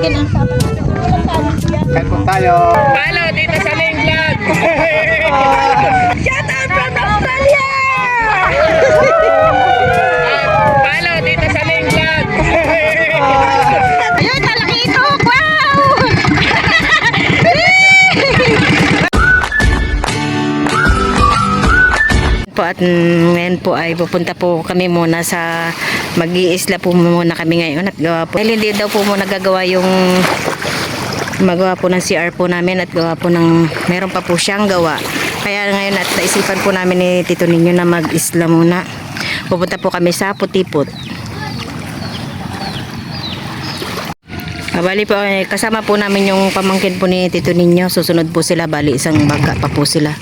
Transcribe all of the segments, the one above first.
Kahit po tayo. Hello, dito sa England. Shout out from Australia. Hello, dito sa England. Ayun, malaki ito. Wow! Po at ngayon po ay pupunta po kami muna sa mag-iisla po muna kami ngayon at gawa po. Dahil hindi daw po muna gagawa yung magawa po ng CR po namin at gawa po ng meron pa po siyang gawa. Kaya ngayon at naisipan po namin ni Tito Ninyo na mag-isla muna. Pupunta po kami sa Putiput. Bali po, kasama po namin yung pamangkin po ni Tito Ninyo. Susunod po sila, bali isang bangka pa po sila.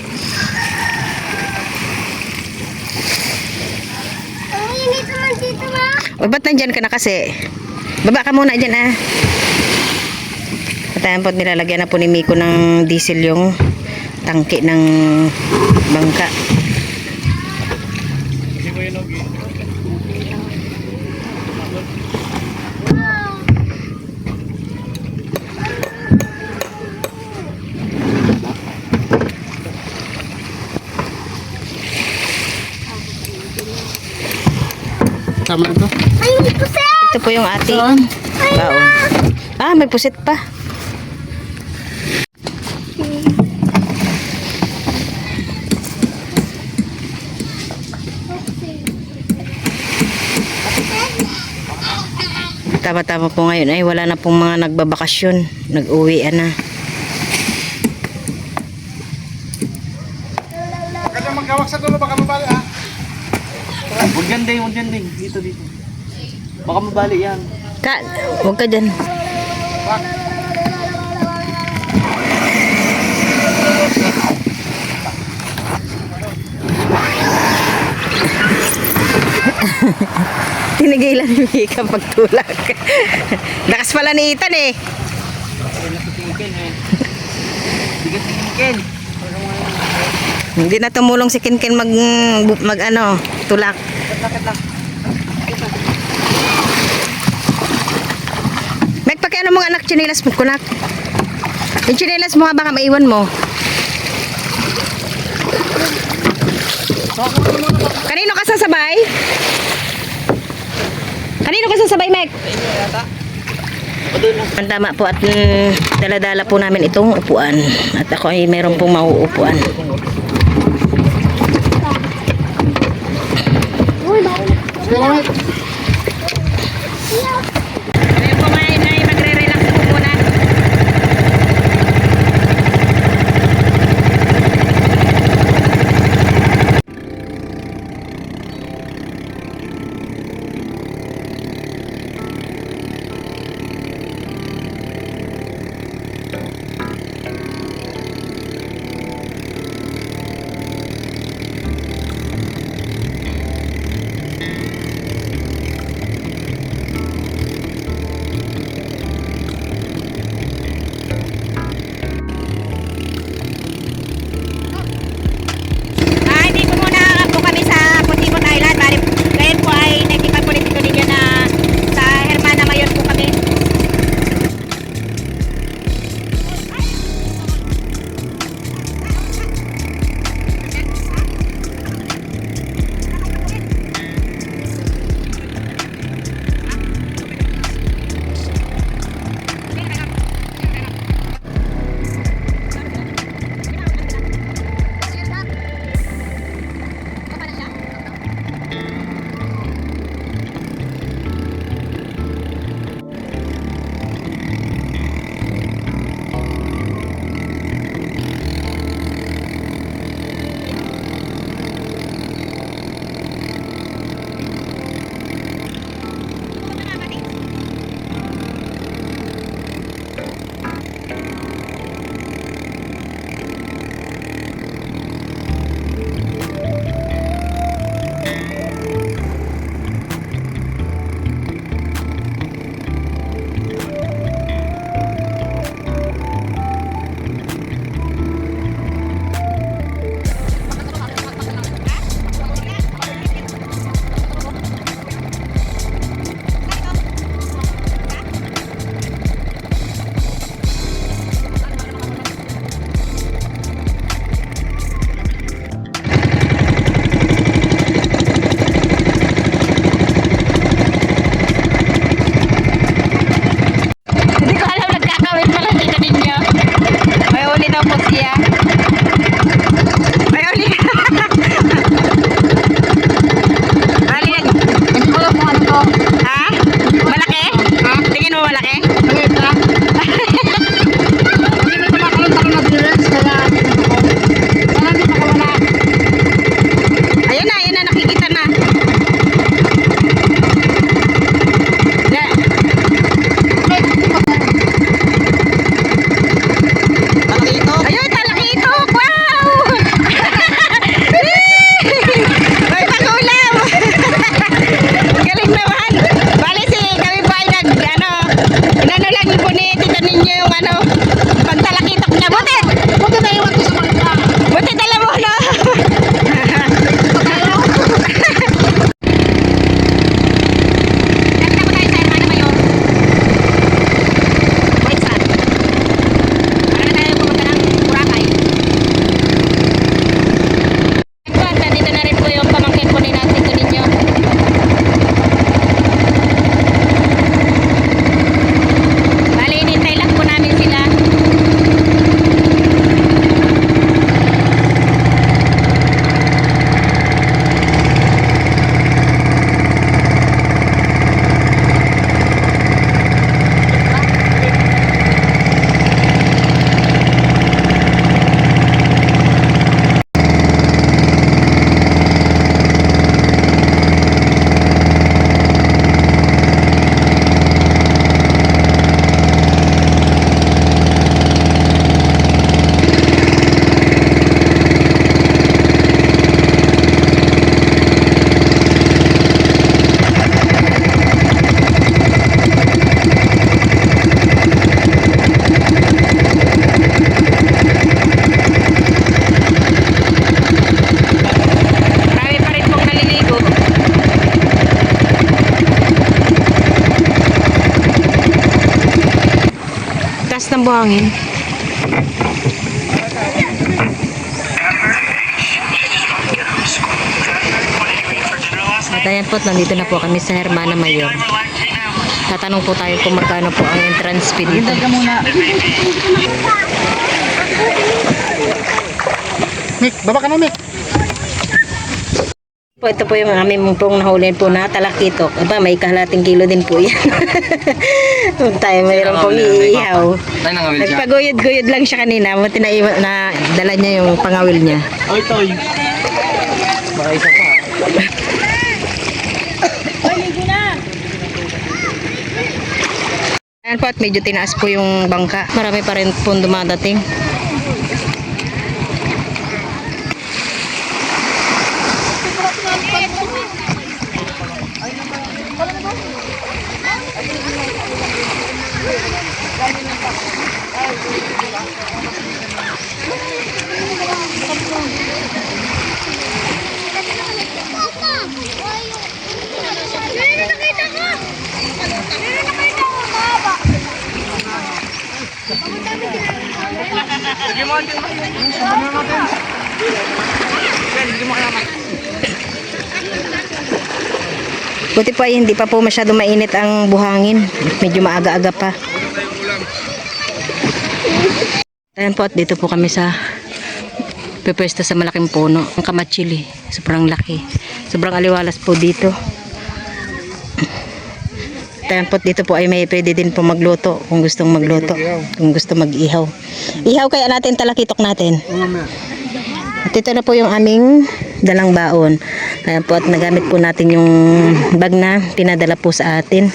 O ba't nandyan ka na kasi? Baba ka muna dyan ah. At ayan po, nilalagyan na po ni Miko ng diesel yung tangke ng bangka. Tama ito. Ito po yung ating baon. Ah, may pusit pa. Tama-tama po ngayon ay wala na pong mga nagbabakasyon. Nag-uwi na. Kaya magkawak sa dulo, baka mabali ha. Huwag dyan din. Dito. Baka mabali yan. Huwag ka dyan. Tinigilan ni Mika pagtulak. Lakas pala ni Ethan eh. Hindi na tumulong si Kinkin mag ano, tulak. Meg, pakiano mong anak chinelas mo, kunak. Yung chinelas mo baka maiwan mo. Kanino ka sasabay? Kanino ka sasabay, Meg? Ang tama po at dala-dala po namin itong upuan. At ako ay meron pong mauupuan. Ngayon po ngayon ay magre-relax po muna. buhangin. At ayan po, nandito na po kami sa Hermana Mayor. Tatanong po tayo kung magkano po ang entrance fee dito. Mick, baba ka na, Mick. Po, ito po yung aming pong nahuli po na talakitok. Aba, may kalating kilo din po yan. Tayo mayroon pong iihaw. Nagpaguyod-guyod lang siya kanina. Buti na dala niya yung pangawil niya. Oy, Toy. Baka isa pa. Ayan po, at medyo tinaas po yung bangka. Marami pa rin po dumadating. Buti pa hindi pa po masyado mainit ang buhangin. Medyo maaga-aga pa. Ayan po, at dito po kami sa pipwesto sa malaking puno. Ang kamatsili. Sobrang laki. Sobrang aliwalas po dito. Ayan po, dito po ay may pwede din po magluto kung gustong magluto. Kung gusto mag-ihaw. Ihaw kaya natin talakitok natin. At ito na po yung aming dalang baon. Ayan po, at nagamit po natin yung bag na pinadala po sa atin.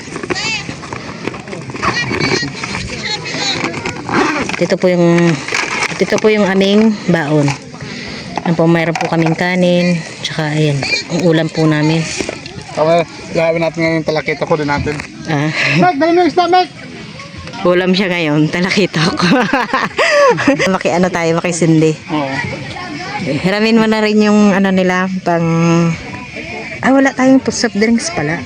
Ito po yung aming baon. Ayan po, mayroon po kaming kanin, tsaka ayan, ang ulam po namin. Okay, gawin natin ngayon talakita ko din natin. Ah, Mick, dahil mo isda, Mick! ulam siya ngayon, talakitok. Makiano tayo, makisindi. Oo. Hiramin mo na rin yung ano nila, pang... Ah, wala tayong soft drinks pala.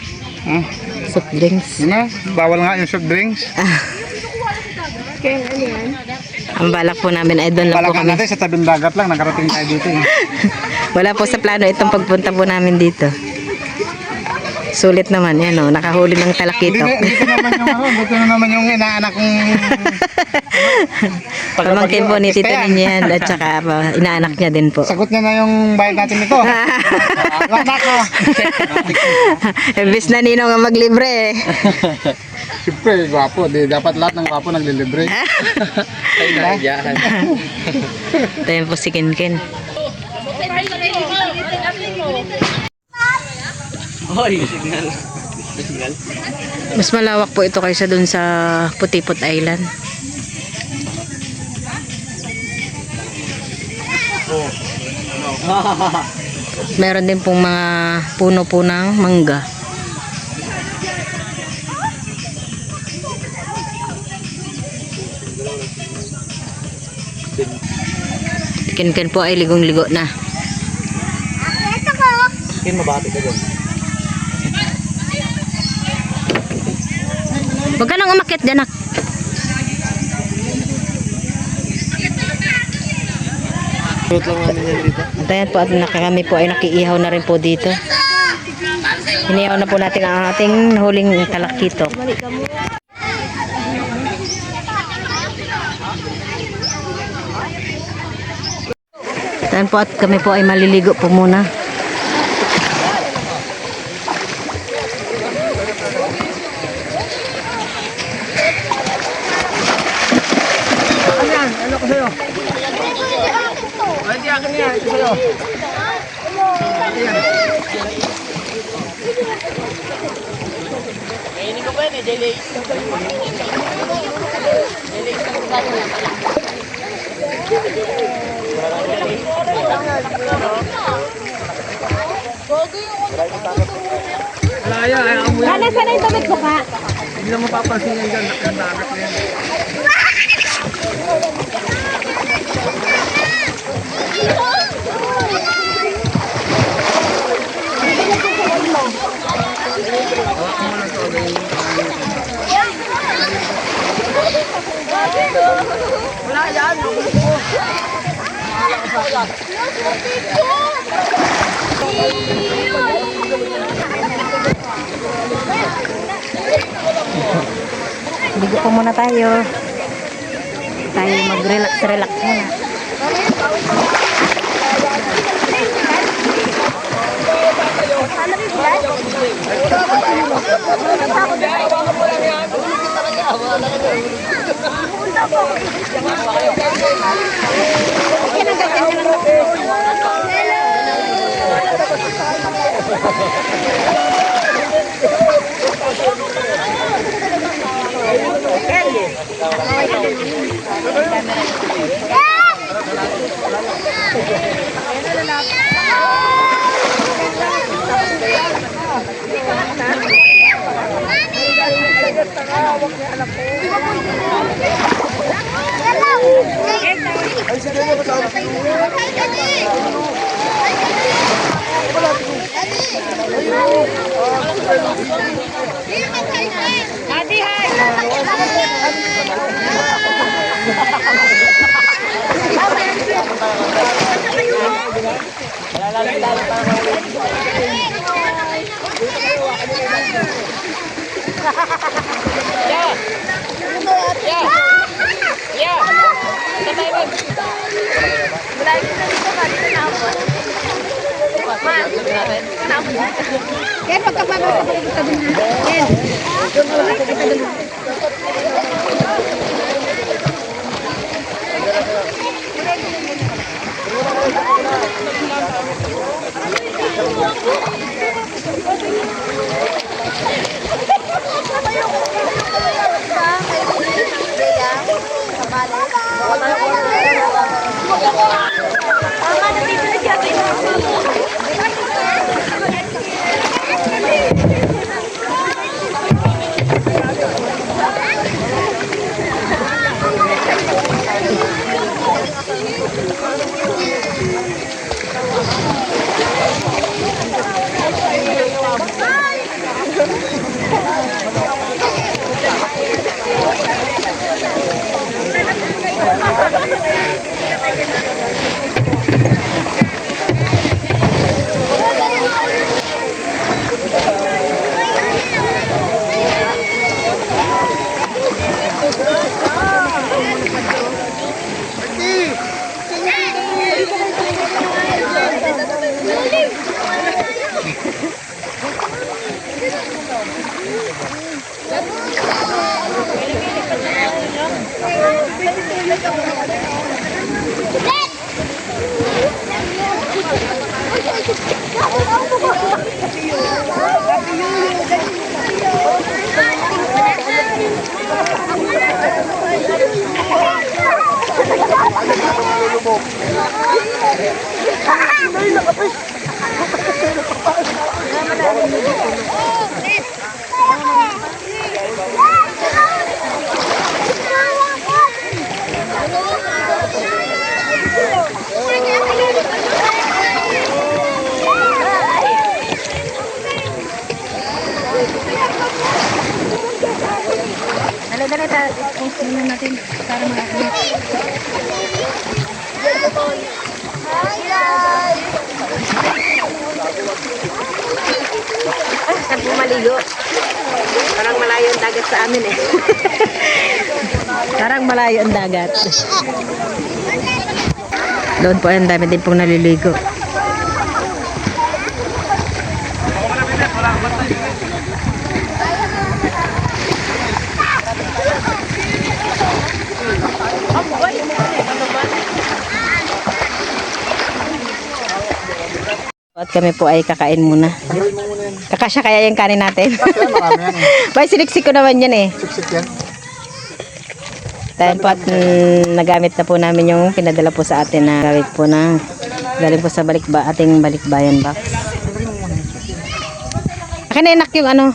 Soft drinks. Yun na, bawal nga yung soft drinks. Ang balak po namin ay doon lang po Balakan kami. natin sa tabing dagat lang, nakarating tayo dito eh. Wala po sa plano itong pagpunta po namin dito. Sulit naman, yan o, nakahuli ng talakitok. Dito naman yung inaanak kong... Pamangkin po ni Tito ninyo yan, at saka inaanak niya din po. Sagot niya na yung bayad natin nito. Anak ko. Imbis na ninong ang maglibre eh. Siyempre, gwapo. Dapat lahat ng gwapo naglilibre. Ay, naiyahan. Ito yun po si Kinkin. Hoy, signal. Signal. Mas malawak po ito kaysa dun sa Putipot Island. Meron din pong mga puno po ng mangga. Kinkin po ay ligong-ligo na. Kin, mabati ka dyan. Huwag ka nang umakyat dyan, nak. Shoot lang namin yan dito. At ayan po, at kami po ay nakiihaw na rin po dito. Inihaw na po natin ang ating huling talakitok. At ayan po, at kami po ay maliligo po muna. Ano ko sa'yo? Ay, di akin yan. Ito sa'yo. Kainin ko ba yun eh, Jelly? Malaya, ayaw mo yan. Sana sana yung damit ko ka. Hindi na mapapansin yan dyan. Nakadagat na yan. Thank you. Wala yan. Ligo po muna tayo. Tayo mag-relax muna. Ken, magkababa sa pagkita dun ha. Ken. Kita dun. Dali, post muna natin para makakita. Saan po maligo? Parang malayo ang dagat sa amin eh. Parang malayo ang dagat. Doon po ang dami din pong naliligo. At kami po ay kakain muna. Kakasya kaya yung kanin natin. Marami yan eh. Bay, siniksik ko naman yan eh. Siksik yan. Dahil po at nagamit na po namin yung pinadala po sa atin na gamit po na galing po sa ating balikbayan box. Akin na inak yung ano.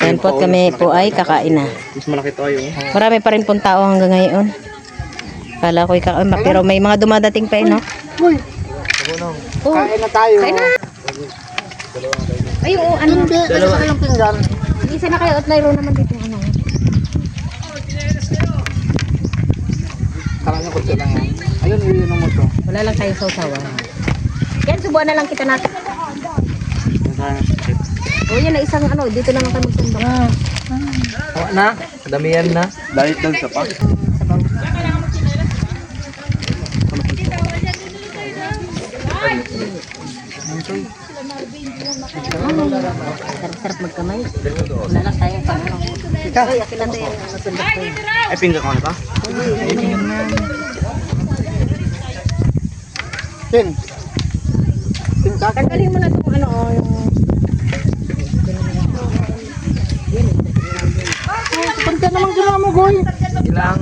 Dahil po at kami po ay kakain na. Mas malaki tayo. Marami pa rin pong tao hanggang ngayon. Kala ko'y kakain. Pero may mga dumadating pa eh, no? Oh, kain na tayo. Kain na. Ay, oo, ano? Dalawa kayong pinggan. Isa na kayo at mayroon naman dito ano. Ano ko lang yan. Ayun, iinom mo to. Wala lang tayong sausawan. Yan, subuan na lang kita natin. O yan na isang ano, dito na lang kami magsundo. Tawa na. Kadamihan na. Dahil daw sa pa. Sarap-sarap magkamay. Wala lang tayong pang ano. Ay, akin lang tayo. Masundot ko. Ay, pinggan ko na ba? Tin. Tin ka. Tanggalin mo na itong ano, oh, yung... Punta naman sila mo, Goy. Ilang.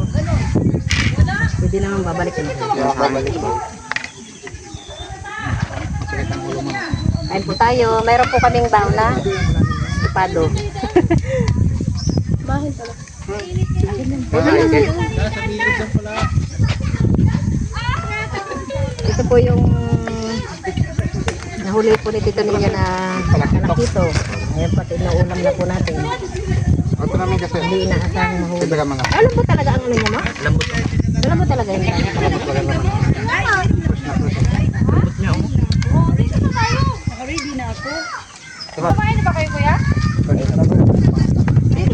Pwede naman babalik na. Babalik ko. Kain po tayo. Mayroon po kaming bauna. Sipado. Ito po yung nahuli po ni Tito Ninya na kalakito. Ayan pati naulam na po natin. Ito namin kasi. Hindi inaasahang mahuli. Ito ka mga. Alam po talaga ang ano niya, no? Lambot. Alam po talaga yun. Kumain na ba kayo, kuya?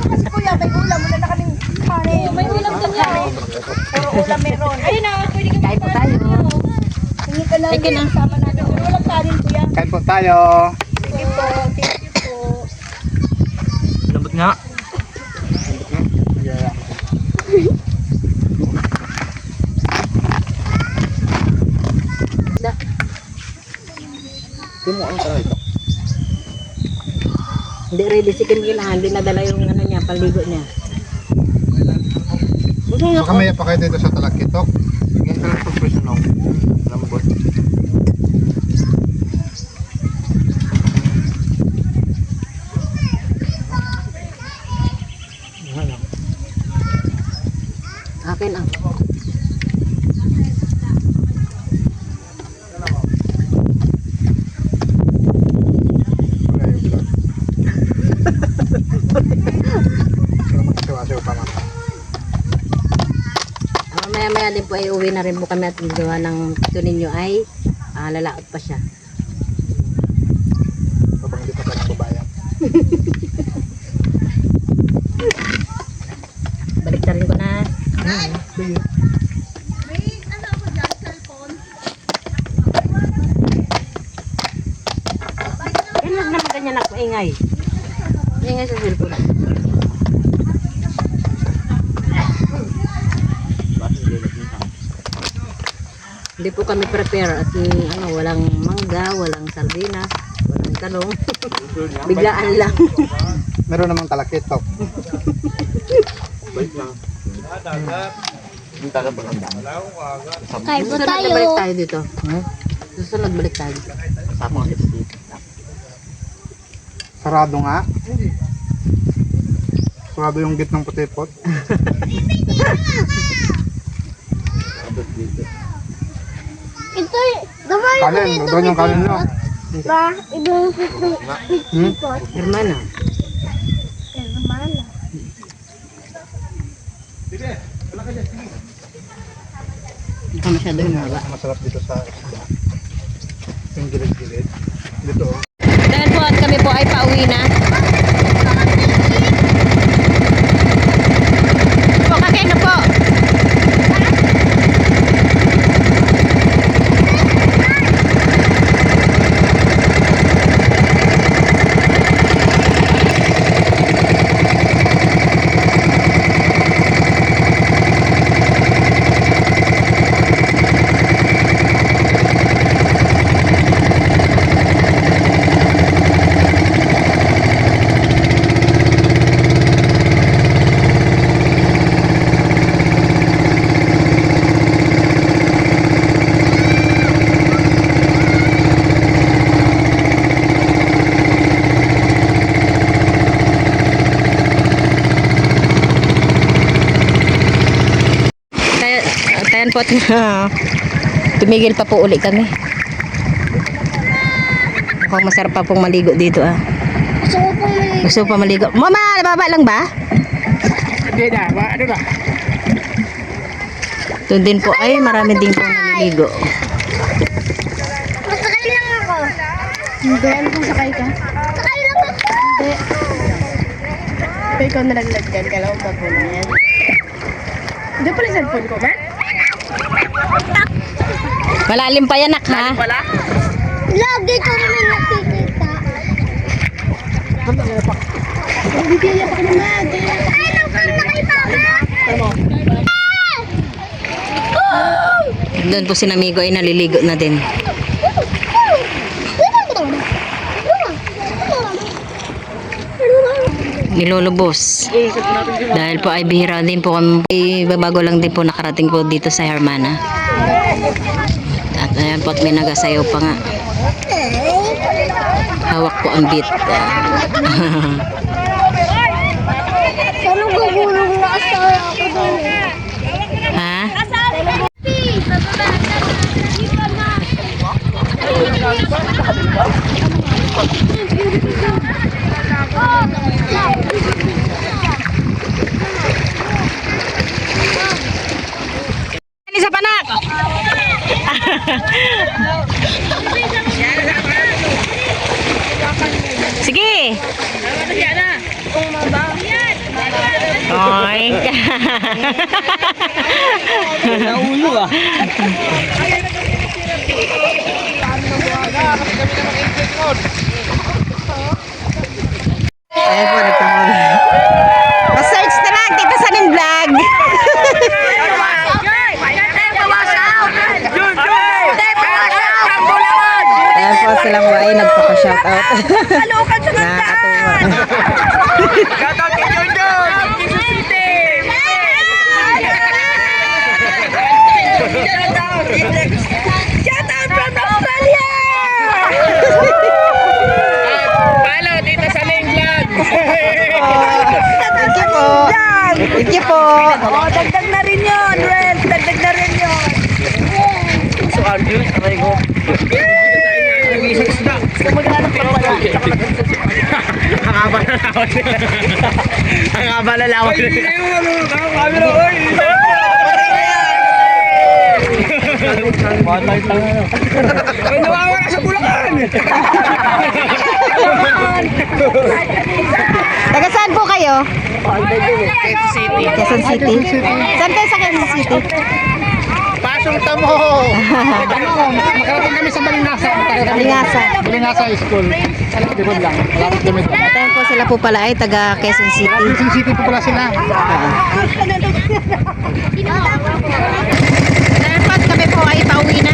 Kasi kuya, may ulam. Wala na kaming pare. May ulam ka niya. Puro ulam meron. Ayun na, pwede ka Kain po tayo. Hingi ka lang. Sige na. Sama natin. Pero walang kanin, kuya. Kain po tayo. Sige po. Thank you po. Lambot nga. Da. Hindi mo ang tayo ito. Hindi ready si Kim Gila. Hindi nadala yung ano niya, paligo niya. Baka maya pa kayo dito sa Talakitok. Yan ka lang itong presyo nung lambot. Akin ang. Maya-maya din po ay uwi na rin po kami at gawa ng Tito Ninyo ay lalaot pa siya. Habang hindi pa tayo babayan. Balik na rin ko na. Kailan naman ganyan ako ingay? Ingay sa cellphone. Hindi po kami prepare at ano, walang mangga, walang sardinas, walang talong. Biglaan lang. Meron namang Talakitok. Kain po Susunod na balik tayo dito. Susunod balik tayo. Sarado nga. Sarado yung git ng putipot. Ito, damay Kanin, doon yung kanin nyo. ba? Ito yung Hermana. Hindi ka masyado humaba. Masarap dito sa isda. Yung gilid-gilid. Dito. Dahil po at kami po ay pauwi na. Po, kakain na po. Ayan po, tumigil pa po uli kami. Mukhang masarap pa pong maligo dito ah. Gusto pa maligo. Mama, nababa lang ba? Hindi na, ano na? Ito din po ay marami din po naliligo. Masakay lang ako. Hindi, ano kung sakay ka? Sakay lang ako. Hindi. Ito ikaw nalaglag dyan, kailangan pa po lang yan. Hindi pala yung cellphone ko, man? Malalim pa yan, nak, ha? Lagi ko naman nakikita. Hindi kaya pa ka naman. Ay, nang kang nakipama. Doon po si Namigo ay naliligo na din. Nilulubos. Dahil po ay bihira din po kami, babago lang din po nakarating po dito sa Hermana. At ayan po at may nagasayaw pa nga. Hawak po ang beat. Sana gugulong na asawa ako doon. Ha? Isa pa, nak! Sige! Oink! Ayan po, nagtamon. Pa-search na lang, Tita Sanin Vlog. Ayan po sila po ay nagpaka-shoutout. Nakakatuwa. Thank you po. Thank you po. Oh, dagdag na rin yun, Ren. Dagdag na rin yun. Ang haba na lawan nila. Ay, nawawala sa Bulacan! Taga saan po kayo? Quezon City. Saan kayo sa Quezon City? Pasong tamo! Makarating kami sa Balingasa. Balingasa. Balingasa School. Likod lang. Lapit kami. Ayan po sila po pala ay taga Quezon City. Quezon City po pala sila. Ayan po, kami po ay pauwi na.